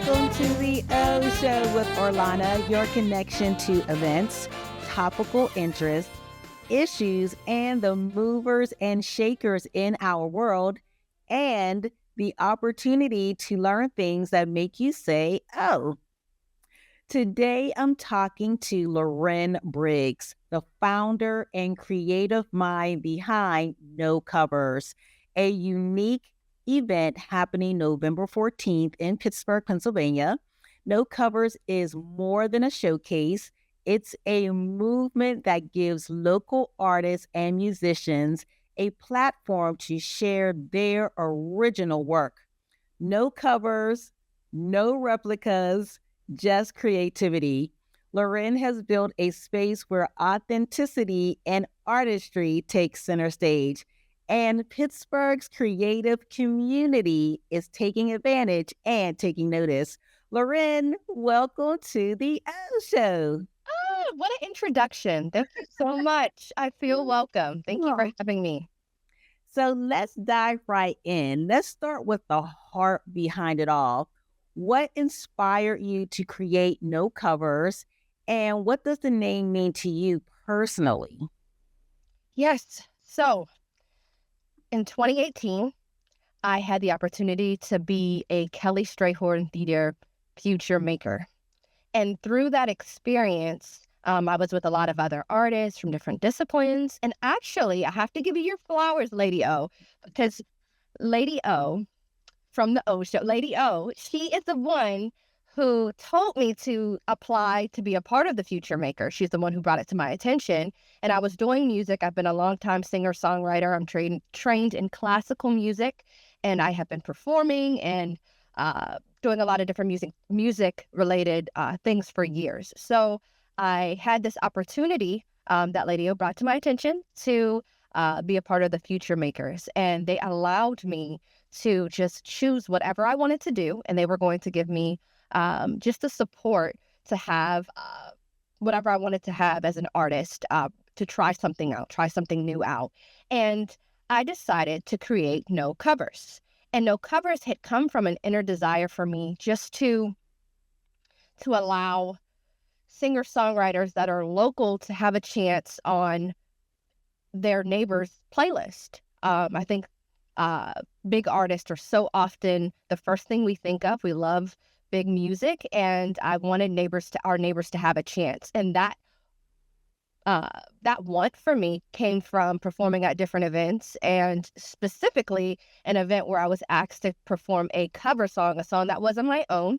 Welcome to the O Show with Orlana, your connection to events, topical interests, issues, and the movers and shakers in our world, and the opportunity to learn things that make you say, oh. Today, I'm talking to Loren Briggs, the founder and creative mind behind No Covers, a unique event happening November 14th in Pittsburgh, Pennsylvania. No Covers is more than a showcase. It's a movement that gives local artists and musicians a platform to share their original work. No covers, no replicas, just creativity. Loren has built a space where authenticity and artistry take center stage, and Pittsburgh's creative community is taking advantage and taking notice. Loren, welcome to the O Show. Oh, what an introduction. Thank you so much. I feel welcome. Thank you for having me. So let's dive right in. Let's start with the heart behind it all. What inspired you to create No Covers, and what does the name mean to you personally? Yes. So in 2018, I had the opportunity to be a Kelly Strayhorn Theater future maker. And through that experience, I was with a lot of other artists from different disciplines. And actually, I have to give you your flowers, Lady O, because Lady O from the O Show, Lady O, she is the one who told me to apply to be a part of the Future Maker. She's the one who brought it to my attention. And I was doing music. I've been a long-time singer-songwriter. I'm trained in classical music, and I have been performing and doing a lot of different music-related things for years. So I had this opportunity that Lady O brought to my attention to be a part of the Future Makers. And they allowed me to just choose whatever I wanted to do. And they were going to give me just the support to have whatever I wanted to have as an artist to try something out, try something new out. And I decided to create No Covers. And No Covers had come from an inner desire for me just to allow singer-songwriters that are local to have a chance on their neighbor's playlist. I think big artists are so often the first thing we think of. We love big music, and I wanted our neighbors to have a chance. And that want for me came from performing at different events, and specifically an event where I was asked to perform a cover song, a song that wasn't my own.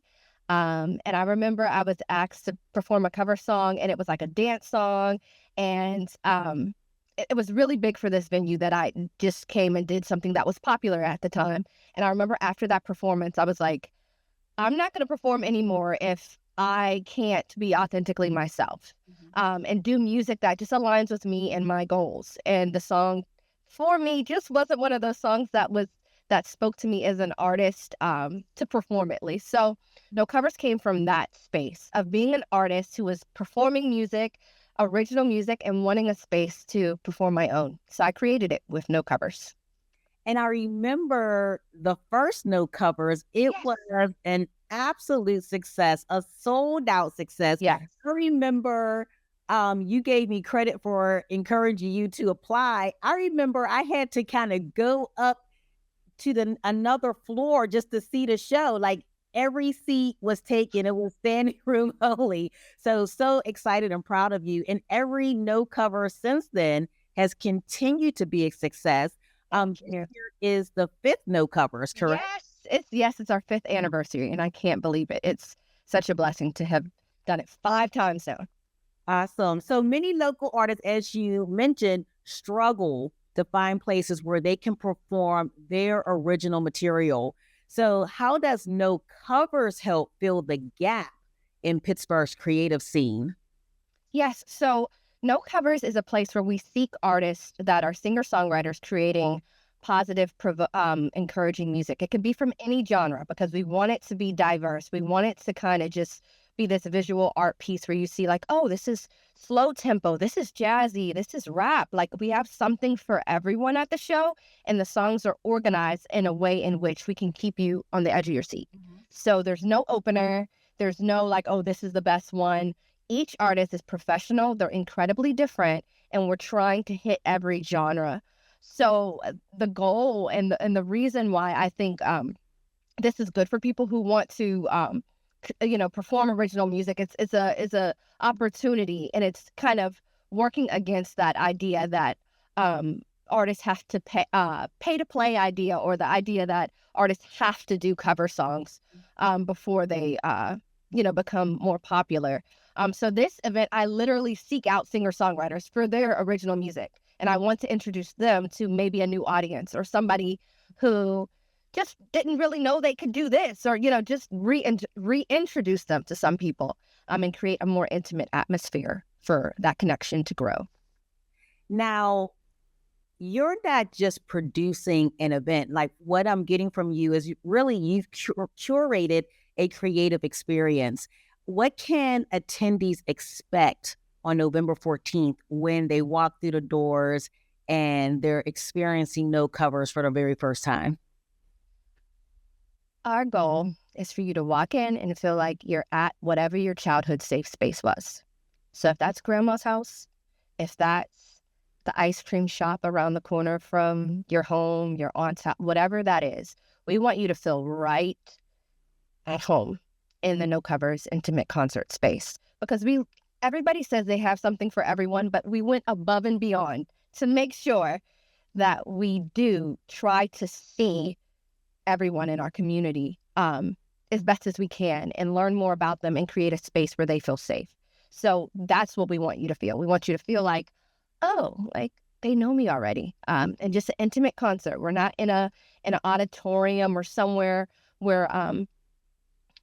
And I remember I was asked to perform a cover song, and it was like a dance song. And it was really big for this venue that I just came and did something that was popular at the time. And I remember after that performance, I was like, I'm not going to perform anymore if I can't be authentically myself and do music that just aligns with me and my goals. And the song for me just wasn't one of those songs that spoke to me as an artist to perform, at least. So No Covers came from that space of being an artist who was performing music, original music, and wanting a space to perform my own. So I created it with No Covers. And I remember the first No Covers, it Yes. was an absolute success, a sold out success. Yes. I remember you gave me credit for encouraging you to apply. I remember I had to kind of go up to another floor just to see the show. Like every seat was taken. It was standing room only. So excited and proud of you. And every No Cover since then has continued to be a success. Here is the fifth No Covers, correct? Yes, it's our 5th anniversary, and I can't believe it. It's such a blessing to have done it 5 times now. Awesome. So many local artists, as you mentioned, struggle to find places where they can perform their original material. So how does No Covers help fill the gap in Pittsburgh's creative scene? Yes, so No Covers is a place where we seek artists that are singer-songwriters creating positive, encouraging music. It can be from any genre because we want it to be diverse. We want it to kind of just be this visual art piece where you see like, oh, this is slow tempo, this is jazzy, this is rap. Like we have something for everyone at the show, and the songs are organized in a way in which we can keep you on the edge of your seat. So there's no opener. There's no like, oh, this is the best one. Each artist is professional. They're incredibly different, and we're trying to hit every genre. So the goal and the reason why I think this is good for people who want to perform original music. It's a opportunity, and it's kind of working against that idea that artists have to pay to play idea, or the idea that artists have to do cover songs before they become more popular. So this event, I literally seek out singer-songwriters for their original music, and I want to introduce them to maybe a new audience, or somebody who just didn't really know they could do this, or just reintroduce them to some people, and create a more intimate atmosphere for that connection to grow. Now, you're not just producing an event. Like, what I'm getting from you is you've curated a creative experience. What can attendees expect on November 14th when they walk through the doors and they're experiencing No Covers for the very first time? Our goal is for you to walk in and feel like you're at whatever your childhood safe space was. So if that's grandma's house, if that's the ice cream shop around the corner from your home, your aunt's house, whatever that is, we want you to feel right at home in the No Covers intimate concert space. Because everybody says they have something for everyone, but we went above and beyond to make sure that we do try to see everyone in our community as best as we can, and learn more about them and create a space where they feel safe. So that's what we want you to feel. We want you to feel like, oh, like they know me already. And just an intimate concert. We're not in an auditorium or somewhere where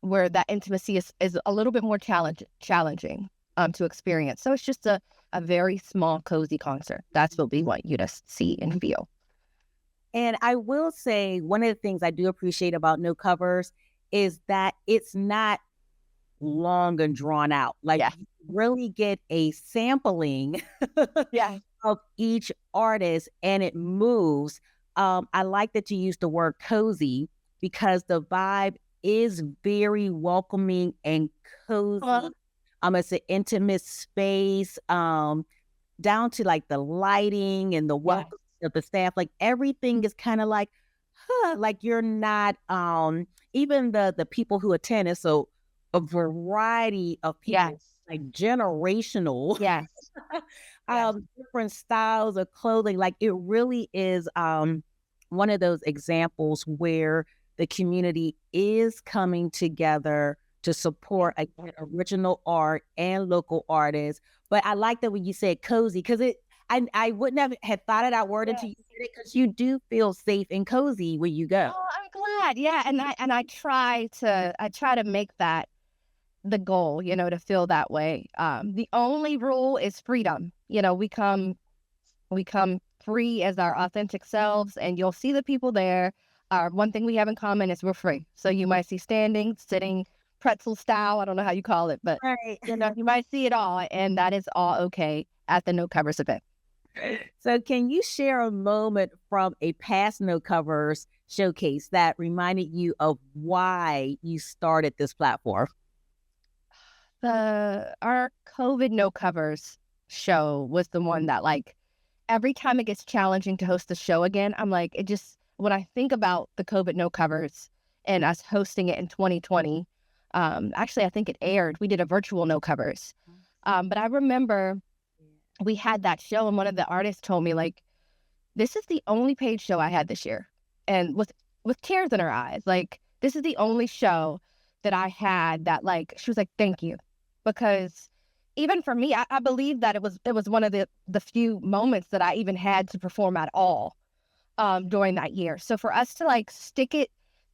that intimacy is a little bit more challenging to experience. So it's just a very small, cozy concert. That's what we want you to see and feel. And I will say, one of the things I do appreciate about No Covers is that it's not long and drawn out. Like, you really get a sampling of each artist, and it moves. I like that you used the word cozy, because the vibe is very welcoming and cozy. It's an intimate space, down to like the lighting and the welcome of the staff. Like, everything is kind of like, like you're not, even the people who attend is so a variety of people, like generational, different styles of clothing. Like, it really is one of those examples where the community is coming together to support original art and local artists. But I like that when you said cozy, because I wouldn't have thought of that word until you said it, because you do feel safe and cozy when you go. Oh, I'm glad. Yeah, and I try to make that the goal, to feel that way. The only rule is freedom. We come free as our authentic selves, and you'll see the people there. One thing we have in common is we're free. So you might see standing, sitting, pretzel style. I don't know how you call it, but you might see it all, and that is all okay at the No Covers event. So can you share a moment from a past No Covers showcase that reminded you of why you started this platform? Our COVID No Covers show was the one that, like, every time it gets challenging to host the show again, I'm like, when I think about the COVID No Covers and us hosting it in 2020, actually, I think it aired. We did a virtual No Covers. But I remember we had that show, and one of the artists told me, like, this is the only paid show I had this year. And with tears in her eyes, like, this is the only show that I had that, like, she was like, thank you. Because even for me, I believe that it was one of the few moments that I even had to perform at all during that year. So for us to, like, stick it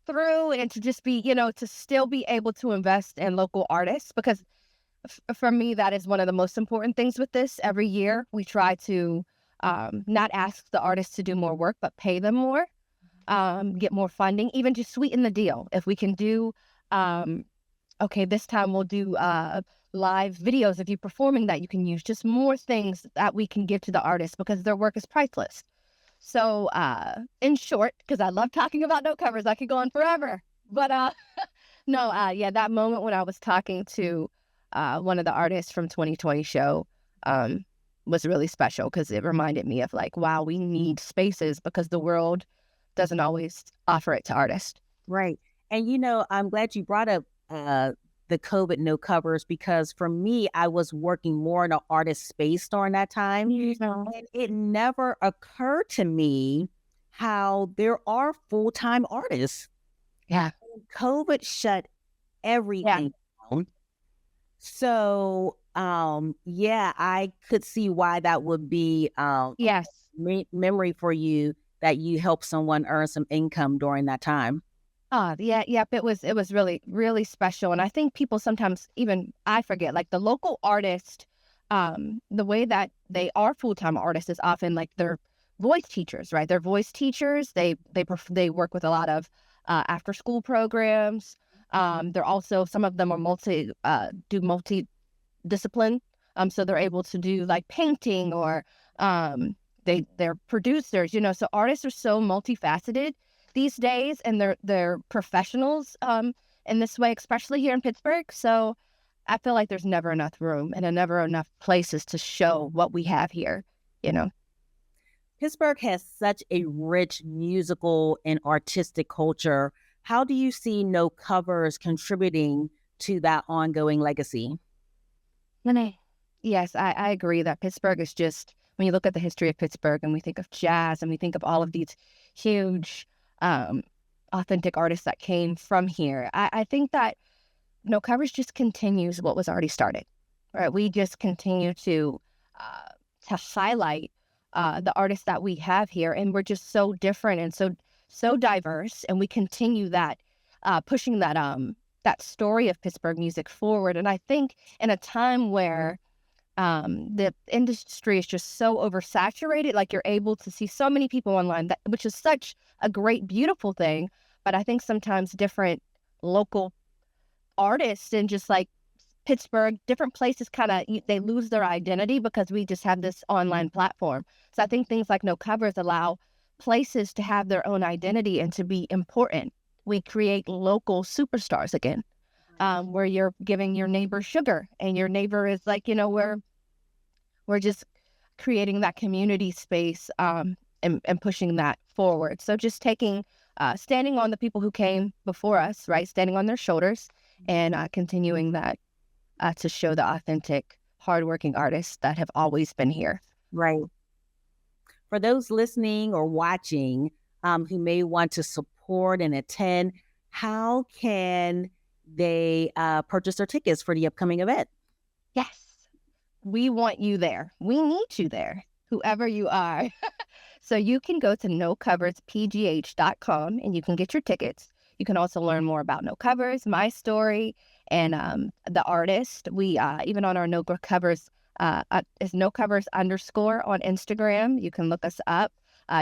through and to just be, to still be able to invest in local artists, because for me, that is one of the most important things with this. Every year, we try to not ask the artists to do more work, but pay them more, get more funding, even just sweeten the deal. If we can do, this time we'll do live videos of you performing that you can use, just more things that we can give to the artists, because their work is priceless. So in short, because I love talking about No Covers, I could go on forever. But No, yeah, that moment when I was talking to one of the artists from 2020 show um, was really special because it reminded me of like, wow, we need spaces because the world doesn't always offer it to artists. Right. And I'm glad you brought up the COVID no covers because for me, I was working more in an artist space during that time. Yeah. And it never occurred to me how there are full-time artists. Yeah. COVID shut Yeah. everything down. So yeah, I could see why that would be Yes. memory for you that you helped someone earn some income during that time. Yeah, yep. It was really, really special. And I think people sometimes even I forget, like the local artist, the way that they are full-time artists is often like they're voice teachers, right? They're voice teachers. They work with a lot of after school programs. They're also some of them are multi discipline. So they're able to do like painting or they're producers, so artists are so multifaceted these days and they're professionals in this way, especially here in Pittsburgh. So I feel like there's never enough room and never enough places to show what we have here, you know. Pittsburgh has such a rich musical and artistic culture. How do you see No Covers contributing to that ongoing legacy? Yes, I agree that Pittsburgh is just, when you look at the history of Pittsburgh and we think of jazz and we think of all of these huge, um, authentic artists that came from here, I think that No Coverage just continues what was already started, right? We just continue to highlight the artists that we have here, and we're just so different and so diverse, and we continue that pushing that story of Pittsburgh music forward. And I think in a time where the industry is just so oversaturated, like you're able to see so many people online, which is such a great, beautiful thing. But I think sometimes different local artists and just like Pittsburgh, different places kind of they lose their identity because we just have this online platform. So I think things like No Covers allow places to have their own identity and to be important. We create local superstars again, where you're giving your neighbor sugar and your neighbor is like, we're just creating that community space and pushing that forward. So just standing on the people who came before us, right? Standing on their shoulders and continuing that to show the authentic, hardworking artists that have always been here. Right. For those listening or watching who may want to support and attend, how can they purchase their tickets for the upcoming event? Yes, we want you there. We need you there, whoever you are. So you can go to nocoverspgh.com and you can get your tickets. You can also learn more about No Covers, my story, and the artist. We even on our No Covers is No Covers _ on Instagram. You can look us up.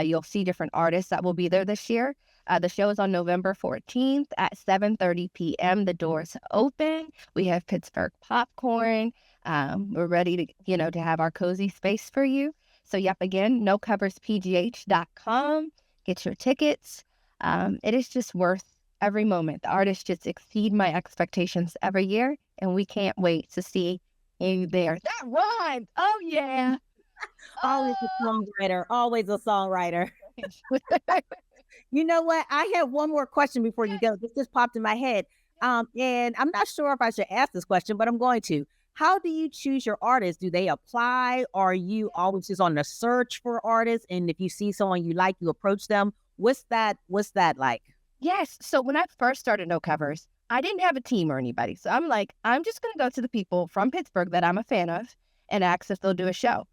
You'll see different artists that will be there this year. The show is on November 14th at 7:30 p.m. The doors open. We have Pittsburgh popcorn. We're ready to have our cozy space for you. So yep, again, nocoverspgh.com. Get your tickets. It is just worth every moment. The artists just exceed my expectations every year, and we can't wait to see you there. That rhymed. Oh yeah. Always a songwriter. Always a songwriter. You know what? I have one more question before you go. This just popped in my head. And I'm not sure if I should ask this question, but I'm going to. How do you choose your artists? Do they apply? Or are you always just on the search for artists? And if you see someone you like, you approach them. What's that like? Yes. So when I first started No Covers, I didn't have a team or anybody. So I'm like, I'm just going to go to the people from Pittsburgh that I'm a fan of and ask if they'll do a show.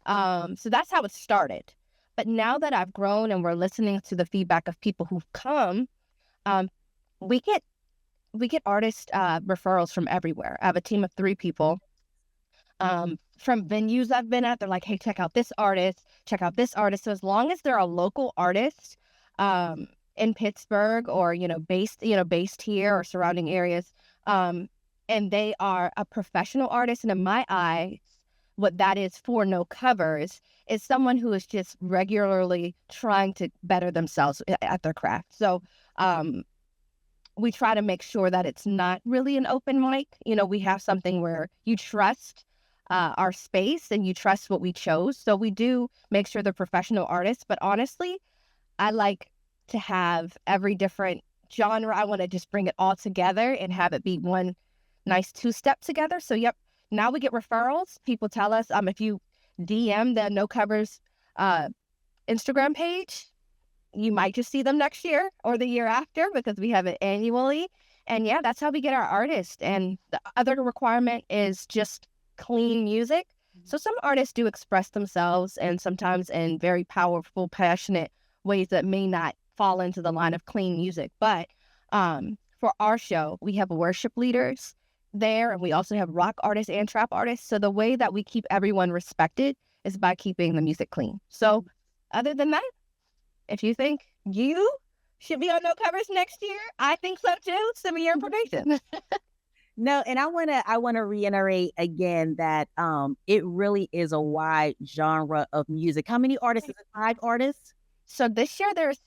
So that's how it started. But now that I've grown and we're listening to the feedback of people who've come, we get artist referrals from everywhere. I have a team of 3 people from venues I've been at. They're like, hey, check out this artist, check out this artist. So as long as they're a local artist in Pittsburgh or, based here or surrounding areas, and they are a professional artist, and in my eyes, what that is for No Covers is someone who is just regularly trying to better themselves at their craft. So we try to make sure that it's not really an open mic. We have something where you trust our space and you trust what we chose. So we do make sure they're professional artists. But honestly, I like to have every different genre. I want to just bring it all together and have it be one nice two-step together. So, yep, now we get referrals. People tell us if you DM the No Covers Instagram page, you might just see them next year or the year after because we have it annually. And yeah, that's how we get our artists. And the other requirement is just clean music. So some artists do express themselves and sometimes in very powerful, passionate ways that may not fall into the line of clean music. But for our show, we have worship leaders there, and we also have rock artists and trap artists. So the way that we keep everyone respected is by keeping the music clean. So other than that, if you think you should be on No Covers next year, I think so too. Send me your information. No, and I wanna reiterate again that it really is a wide genre of music. How many artists? Is it 5 artists? So this year there's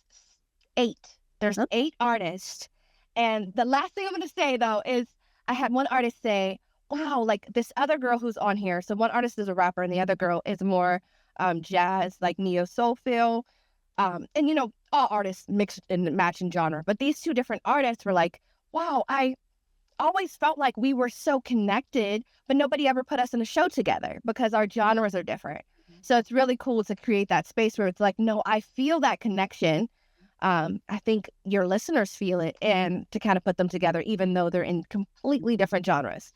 8. There's 8 artists. And the last thing I'm going to say, though, is I had one artist say, wow, like this other girl who's on here. So one artist is a rapper and the other girl is more jazz, like neo soul feel. And, all artists mix and match in genre. But these 2 different artists were like, wow, I always felt like we were so connected, but nobody ever put us in a show together because our genres are different. So it's really cool to create that space where it's like, no, I feel that connection. I think your listeners feel it, and to kind of put them together, even though they're in completely different genres.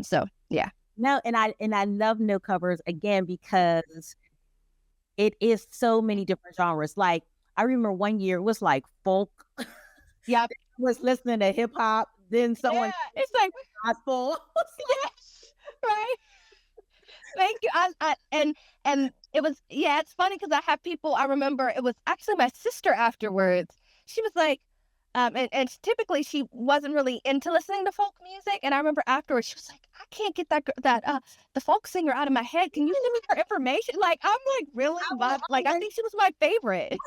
So yeah. No, and I love No Covers again because it is so many different genres. Like I remember one year it was like folk. Yeah. Was listening to hip hop. Then someone, it's like gospel. Yes, right. Thank you. And it was, it's funny because I have people, I remember it was actually my sister afterwards. She was like, and typically she wasn't really into listening to folk music. And I remember afterwards, she was like, I can't get the folk singer out of my head. Can you send me her information? Like, I'm like, really? I think she was my favorite.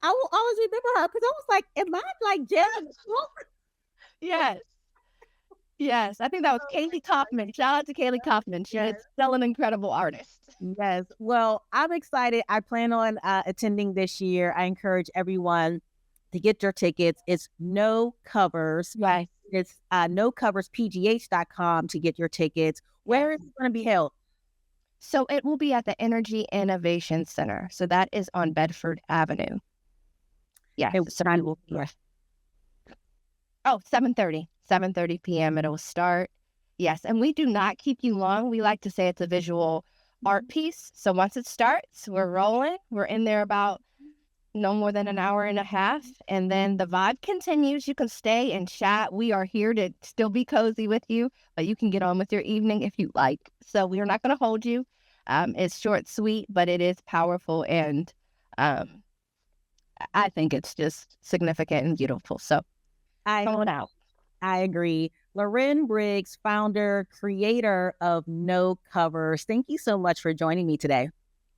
I will always remember her because I was like, am I like jamming folk? Yes. I think that was Kaylee Kaufman. Shout out to Kaylee Kaufman. She's still an incredible artist. Yes. Well, I'm excited. I plan on attending this year. I encourage everyone to get your tickets. It's No Covers. Right. It's nocoverspgh.com to get your tickets. Where is it going to be held? So it will be at the Energy Innovation Center. So that is on Bedford Avenue. Yeah. So will be 7:30 p.m. It'll start. Yes. And we do not keep you long. We like to say it's a visual art piece. So once it starts, we're rolling. We're in there about no more than an hour and a half. And then the vibe continues. You can stay and chat. We are here to still be cozy with you, but you can get on with your evening if you like. So we are not going to hold you. It's short, sweet, but it is powerful. And I think it's just significant and beautiful. So come on out. I agree. Loren Briggs, founder, creator of No Covers. Thank you so much for joining me today.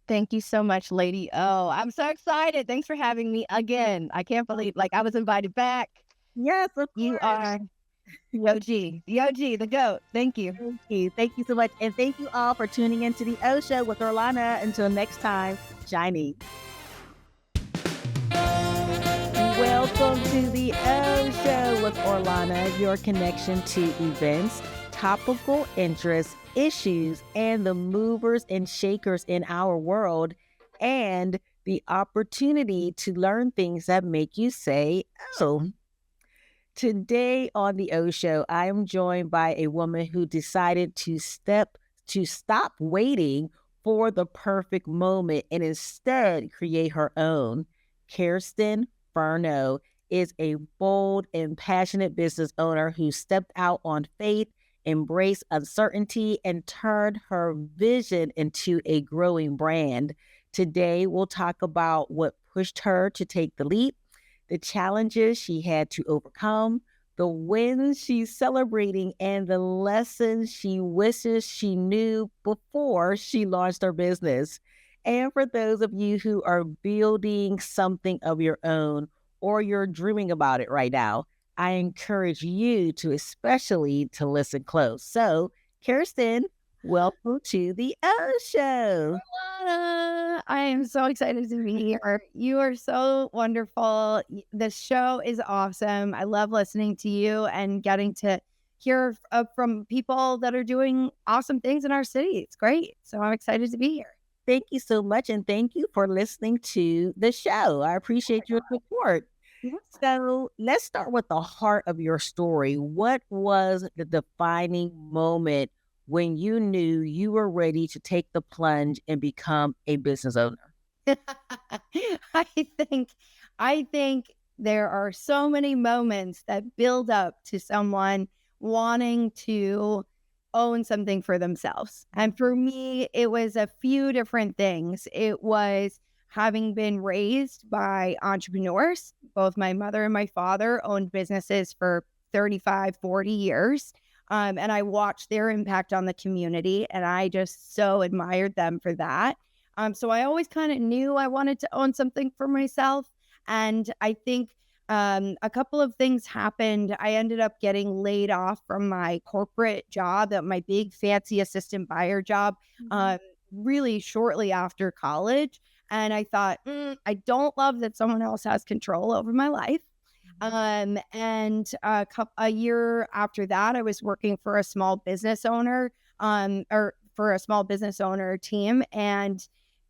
Thank you so much, Lady O. I'm so excited. Thanks for having me again. I can't believe, I was invited back. Yes, of course. You are the OG, the GOAT. Thank you. Thank you so much. And thank you all for tuning into the O Show with Orlana. Until next time, shiny. Welcome to the O Show with Orlana, your connection to events, topical interests, issues, and the movers and shakers in our world, and the opportunity to learn things that make you say, oh. Today on the O Show, I am joined by a woman who decided to stop waiting for the perfect moment and instead create her own. Kirsten is a bold and passionate business owner who stepped out on faith, embraced uncertainty, and turned her vision into a growing brand. Today, we'll talk about what pushed her to take the leap, the challenges she had to overcome, the wins she's celebrating, and the lessons she wishes she knew before she launched her business. And for those of you who are building something of your own or you're dreaming about it right now, I encourage you to especially to listen close. So, Kirsten, welcome to the O Show. Orlana, I am so excited to be here. You are so wonderful. The show is awesome. I love listening to you and getting to hear from people that are doing awesome things in our city. It's great. So I'm excited to be here. Thank you so much, and thank you for listening to the show. I appreciate your support. Yeah. So let's start with the heart of your story. What was the defining moment when you knew you were ready to take the plunge and become a business owner? I think I think there are so many moments that build up to someone wanting to own something for themselves. And for me, it was a few different things. It was having been raised by entrepreneurs. Both my mother and my father owned businesses for 35, 40 years. And I watched their impact on the community, and I just so admired them for that. So I always kind of knew I wanted to own something for myself. And I think a couple of things happened. I ended up getting laid off from my corporate job, at my big fancy assistant buyer job, really shortly after college. And I thought, I don't love that someone else has control over my life. And a year after that, I was working for a small business owner, or for a small business owner team. And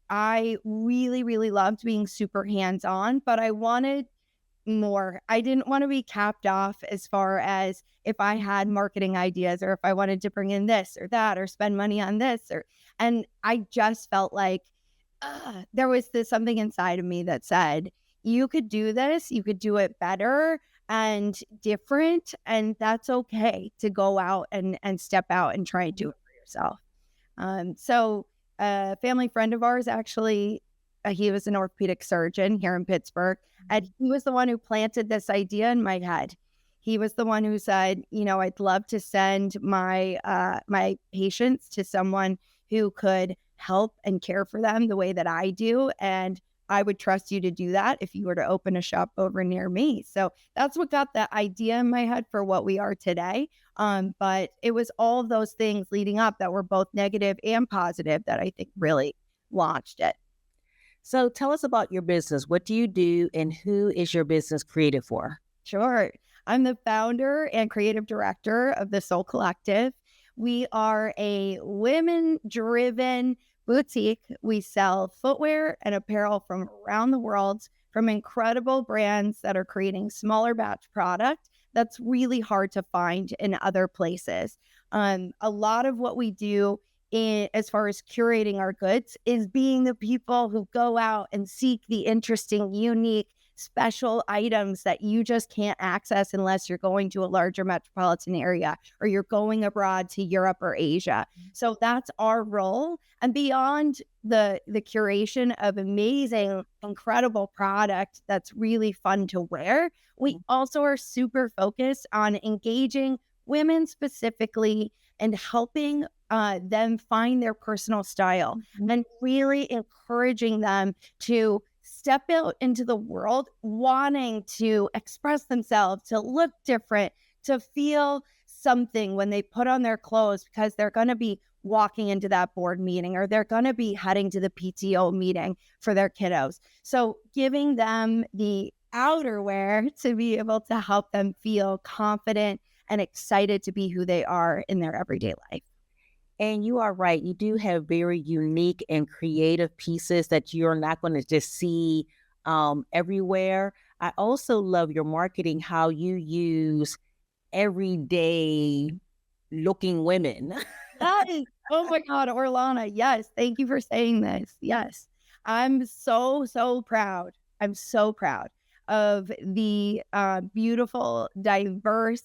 I really, really loved being super hands-on, but I wanted more. I didn't want to be capped off as far as if I had marketing ideas or if I wanted to bring in this or that or spend money on this and I just felt like there was something inside of me that said, you could do this, you could do it better and different, and that's okay to go out and step out and try and do it for yourself. So a family friend of ours actually, he was an orthopedic surgeon here in Pittsburgh, and he was the one who planted this idea in my head. He was the one who said, I'd love to send my my patients to someone who could help and care for them the way that I do, and I would trust you to do that if you were to open a shop over near me. So that's what got that idea in my head for what we are today. But it was all of those things leading up that were both negative and positive that I think really launched it. So tell us about your business. What do you do and who is your business created for? Sure. I'm the founder and creative director of the Soul Collective. We are a women-driven boutique. We sell footwear and apparel from around the world, from incredible brands that are creating smaller batch product that's really hard to find in other places. A lot of what we do as far as curating our goods is being the people who go out and seek the interesting, unique, special items that you just can't access unless you're going to a larger metropolitan area or you're going abroad to Europe or Asia. So that's our role. And beyond the curation of amazing, incredible product that's really fun to wear, we also are super focused on engaging women specifically and helping them find their personal style and really encouraging them to step out into the world wanting to express themselves, to look different, to feel something when they put on their clothes, because they're going to be walking into that board meeting or they're going to be heading to the PTO meeting for their kiddos. So giving them the outerwear to be able to help them feel confident and excited to be who they are in their everyday life. And you are right. You do have very unique and creative pieces that you're not going to just see everywhere. I also love your marketing, how you use everyday looking women. Oh my God, Orlana. Yes. Thank you for saying this. Yes. I'm so, so proud. I'm so proud of the beautiful, diverse,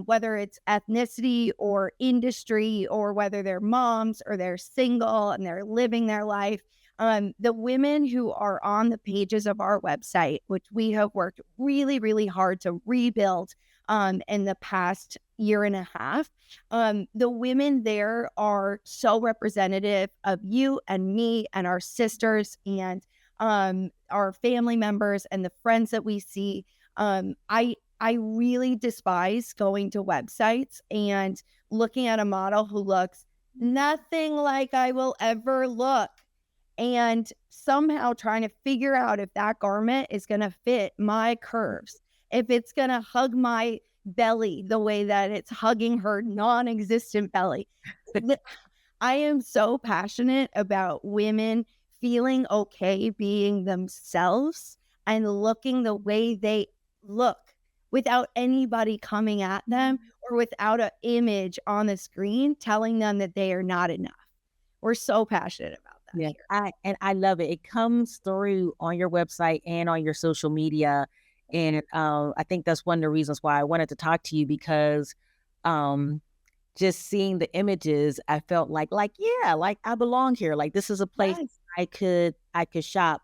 whether it's ethnicity or industry, or whether they're moms or they're single and they're living their life. The women who are on the pages of our website, which we have worked really, really hard to rebuild in the past year and a half, the women there are so representative of you and me and our sisters and our family members and the friends that we see. I I really despise going to websites and looking at a model who looks nothing like I will ever look, and somehow trying to figure out if that garment is going to fit my curves, if it's going to hug my belly the way that it's hugging her non-existent belly. I am so passionate about women feeling okay being themselves and looking the way they look without anybody coming at them or without an image on the screen telling them that they are not enough. We're so passionate about that Yeah, here. I love it. It comes through on your website and on your social media, and I think that's one of the reasons why I wanted to talk to you because um, just seeing the images, I felt yeah, like I belong here. Like this is a place Yes. I could shop.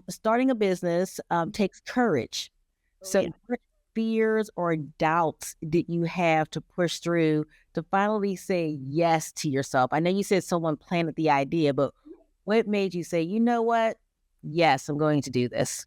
Starting a business takes courage. Oh, So, yeah. what fears or doubts did you have to push through to finally say yes to yourself? I know you said someone planted the idea, but what made you say, you know what? Yes, I'm going to do this.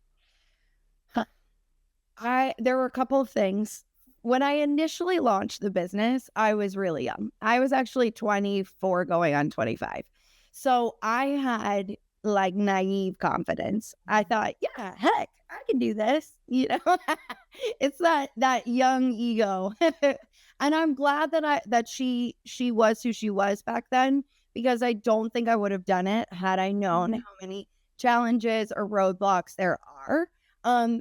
There were a couple of things. When I initially launched the business, I was really young. I was actually 24 going on 25. So I had like naive confidence. I thought, yeah, heck, I can do this. It's that young ego. And I'm glad that she was who she was back then, because I don't think I would have done it had I known how many challenges or roadblocks there are.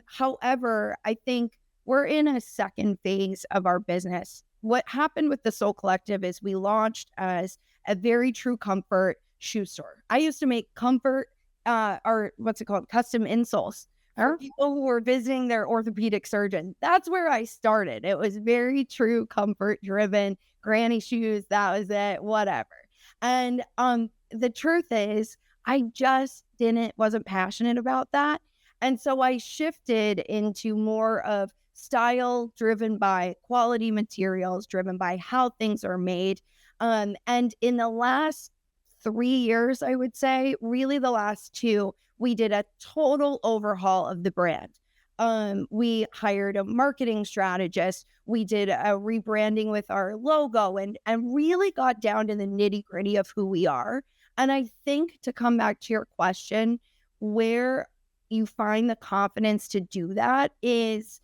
However, I think we're in a second phase of our business. What happened with the Soul Collective is we launched as a very true comfort shoe store. I used to make comfort, or what's it called, custom insoles for people who were visiting their orthopedic surgeon. That's where I started. It was very true comfort driven, granny shoes. That was it, whatever. And the truth is, I just wasn't passionate about that. And so I shifted into more of style driven by quality materials, driven by how things are made. And in the last 3 years, I would say, really the last two, we did a total overhaul of the brand. We hired a marketing strategist. We did a rebranding with our logo and really got down to the nitty gritty of who we are. And I think, to come back to your question, where you find the confidence to do that is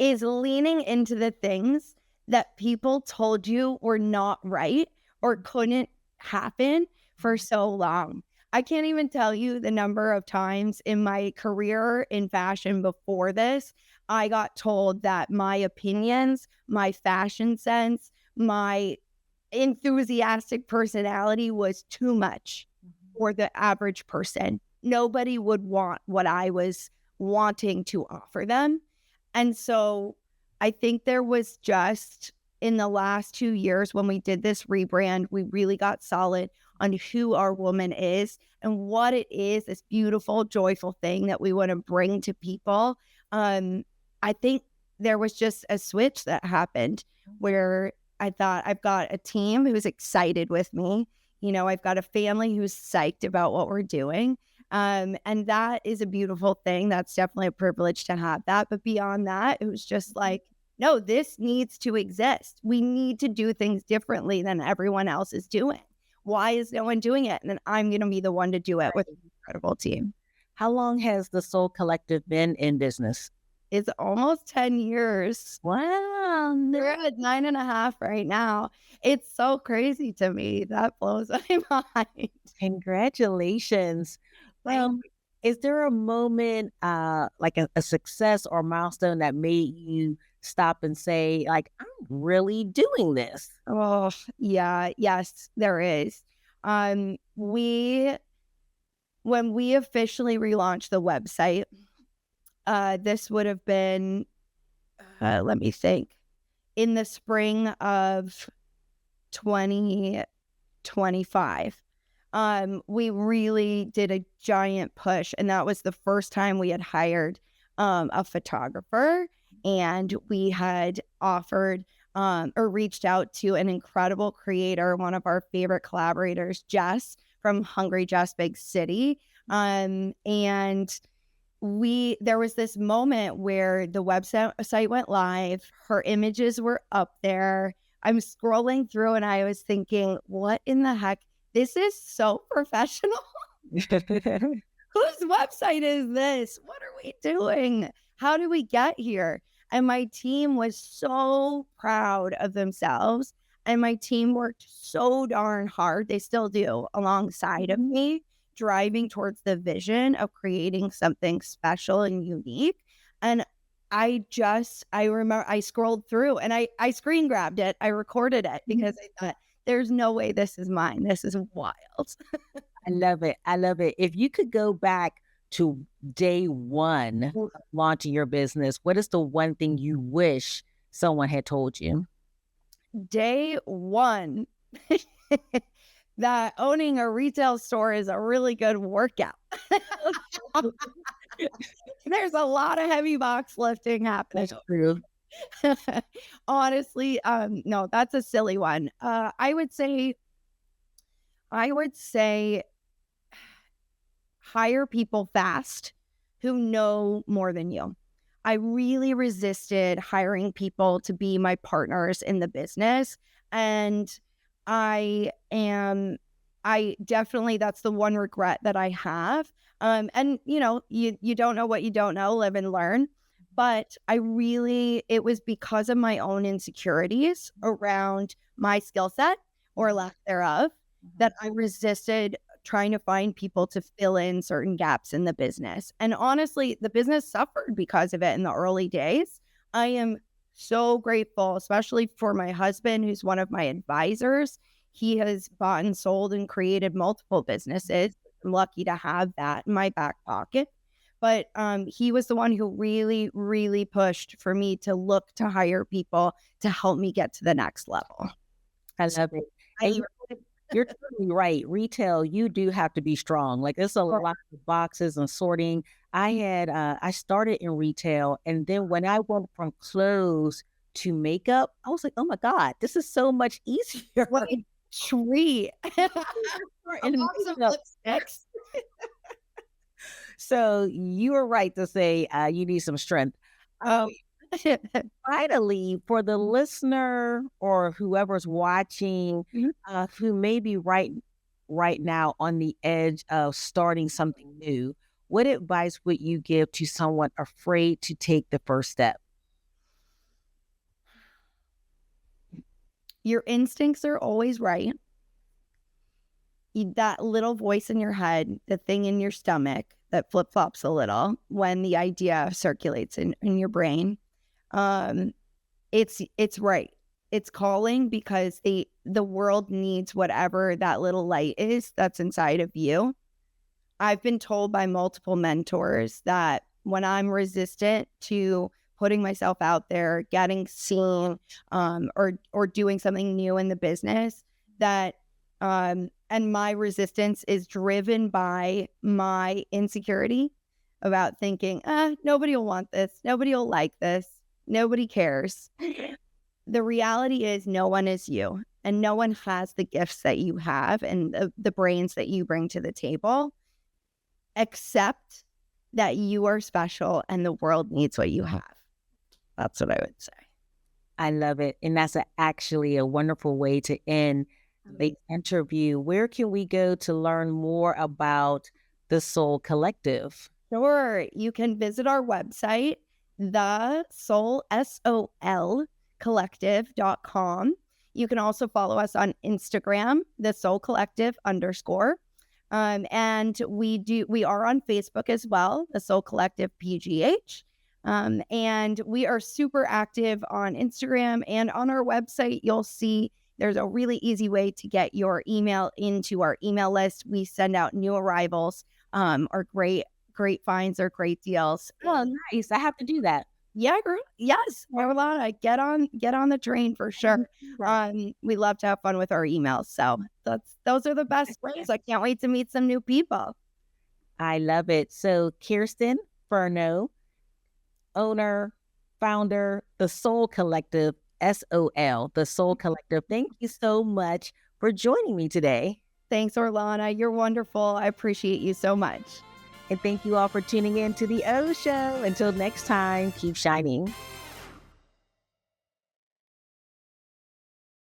leaning into the things that people told you were not right or couldn't happen for so long. I can't even tell you the number of times in my career in fashion before this, I got told that my opinions, my fashion sense, my enthusiastic personality was too much for the average person. Nobody would want what I was wanting to offer them. And so I think there was just, in the last 2 years when we did this rebrand, we really got solid on who our woman is and what it is, this beautiful, joyful thing that we want to bring to people. I think there was just a switch that happened where I thought, I've got a team who's excited with me. I've got a family who's psyched about what we're doing. And that is a beautiful thing. That's definitely a privilege to have that. But beyond that, it was just like, no, this needs to exist. We need to do things differently than everyone else is doing. Why is no one doing it? And then I'm going to be the one to do it with an incredible team. How long has the Soul Collective been in business? It's almost 10 years. Wow. We're at 9.5 right now. It's so crazy to me. That blows my mind. Congratulations. Thank Um, is there a moment, like a success or milestone that made you stop and say, like, I'm really doing this? Oh, yeah. Yes, there is. When we officially relaunched the website, this would have been, let me think, in the spring of 2025. We really did a giant push, and that was the first time we had hired a photographer, and we had offered or reached out to an incredible creator, one of our favorite collaborators, Jess from Hungry Jess Big City. And there was this moment where the website went live, her images were up there. I'm scrolling through and I was thinking, what in the heck? This is so professional. Whose website is this? What are we doing? How did we get here? And my team was so proud of themselves. And my team worked so darn hard. They still do, alongside of me, driving towards the vision of creating something special and unique. And I remember I scrolled through and I screen grabbed it. I recorded it because I thought, there's no way this is mine. This is wild. I love it. I love it. If you could go back to day one of launching your business, what is the one thing you wish someone had told you? Day one, that owning a retail store is a really good workout. There's a lot of heavy box lifting happening. That's true. Honestly, no, that's a silly one. I would say hire people fast who know more than you. I really resisted hiring people to be my partners in the business. And I definitely, that's the one regret that I have. And you know, you don't know what you don't know, live and learn. But it was because of my own insecurities around my skill set or lack thereof that I resisted trying to find people to fill in certain gaps in the business. And honestly, the business suffered because of it in the early days. I am so grateful, especially for my husband, who's one of my advisors. He has bought and sold and created multiple businesses. I'm lucky to have that in my back pocket. But he was the one who really, really pushed for me to look to hire people to help me get to the next level. I love it. And you're totally right. Retail, you do have to be strong. Like, it's a lot of boxes and sorting. I started in retail, and then when I went from clothes to makeup, I was like, oh my God, this is so much easier. What a treat. So you were right to say you need some strength. Finally, for the listener or whoever's watching, who may be right now on the edge of starting something new, what advice would you give to someone afraid to take the first step? Your instincts are always right. That little voice in your head, the thing in your stomach that flip-flops a little when the idea circulates in your brain, it's right. It's calling because the world needs whatever that little light is that's inside of you. I've been told by multiple mentors that when I'm resistant to putting myself out there, getting seen, or doing something new in the business, that and my resistance is driven by my insecurity about thinking, nobody will want this, nobody will like this, nobody cares. The reality is no one is you, and no one has the gifts that you have and the brains that you bring to the table, except that you are special and the world needs what you have. That's what I would say. I love it. And that's actually a wonderful way to end the interview. Where can we go to learn more about the Soul Collective? Sure. You can visit our website, the Soul, SOL collective.com. You can also follow us on Instagram, the Soul Collective _. And we are on Facebook as well, the Soul Collective PGH. And we are super active on Instagram, and on our website, you'll see there's a really easy way to get your email into our email list. We send out new arrivals, or great finds or great deals. Oh, nice. I have to do that. Yeah, girl. Yes, Orlana, get on the train for sure. We love to have fun with our emails. So those are the best ways. I can't wait to meet some new people. I love it. So Kirsten Furno, owner, founder, the Soul Collective, SOL, the Soul Collective. Thank you so much for joining me today. Thanks, Orlana. You're wonderful. I appreciate you so much. And thank you all for tuning in to the O Show. Until next time, keep shining.